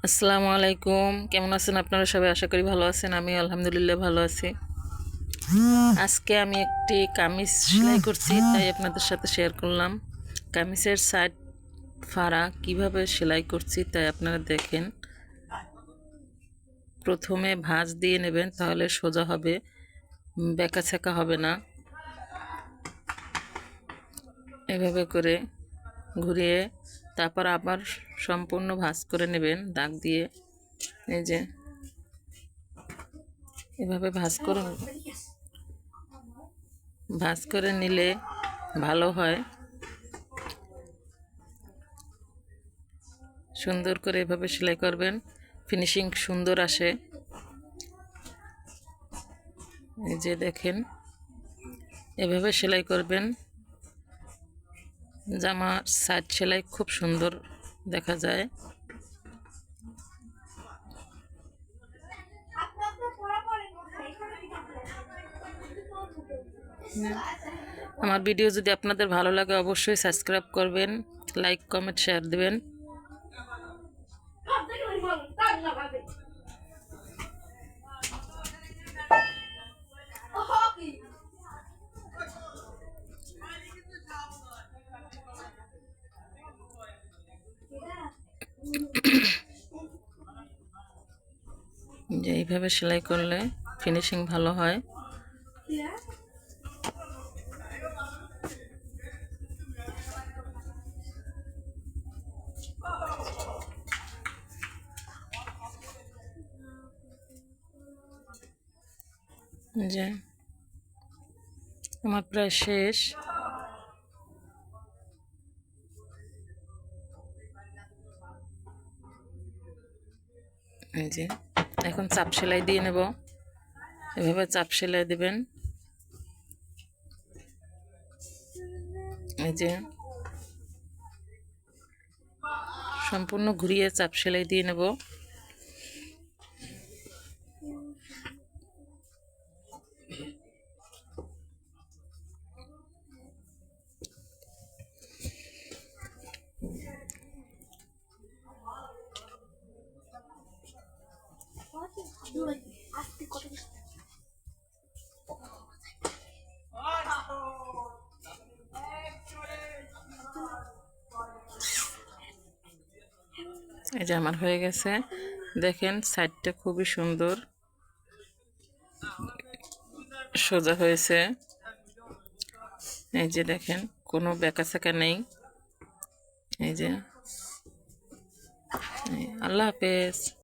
আসসালামু আলাইকুম। কেমন আছেন আপনারা সবাই? আশা করি ভালো আছেন। আমি আলহামদুলিল্লাহ ভালো আছি। আজকে আমি একটি কামিজ সেলাই করছি, তাই আপনাদের সাথে শেয়ার করলাম। কামিজের সাইড ফাড়া কিভাবে সেলাই করছি তাই আপনারা দেখেন। প্রথমে ভাঁজ দিয়ে নেবেন, তাহলে সোজা হবে, বেঁকা ছেঁকা হবে না। এভাবে করে ঘুরিয়ে তারপর আবার সম্পূর্ণ ভাঁজ করে নেবেন দাগ দিয়ে। এই যে এভাবে ভাঁজ করে নিলে ভালো হয়। সুন্দর করে এভাবে সেলাই করবেন, ফিনিশিং সুন্দর আসে। এই যে দেখেন, এভাবে সেলাই করবেন। জামা সাইড সেলাই খুব সুন্দর দেখা যায়। আমার ভিডিও যদি আপনাদের ভালো লাগে অবশ্যই সাবস্ক্রাইব করবেন, লাইক কমেন্ট শেয়ার দেবেন। যে এইভাবে সেলাই করলে ফিনিশিং ভালো হয়। যে আমার প্রায় শেষ। এই যে এখন চাপ সেলাই দিয়ে নেব। এভাবে চাপ সেলাই দেবেন। এই যে সম্পূর্ণ ঘুরিয়ে চাপ সেলাই দিয়ে নেব। এই যে আমার হয়ে গেছে। দেখেন সাইডটা খুবই সুন্দর সোজা হয়েছে। এই যে দেখেন কোনো বেঁকা ছেঁকা নেই। এই যে আল্লাহ হাফেজ।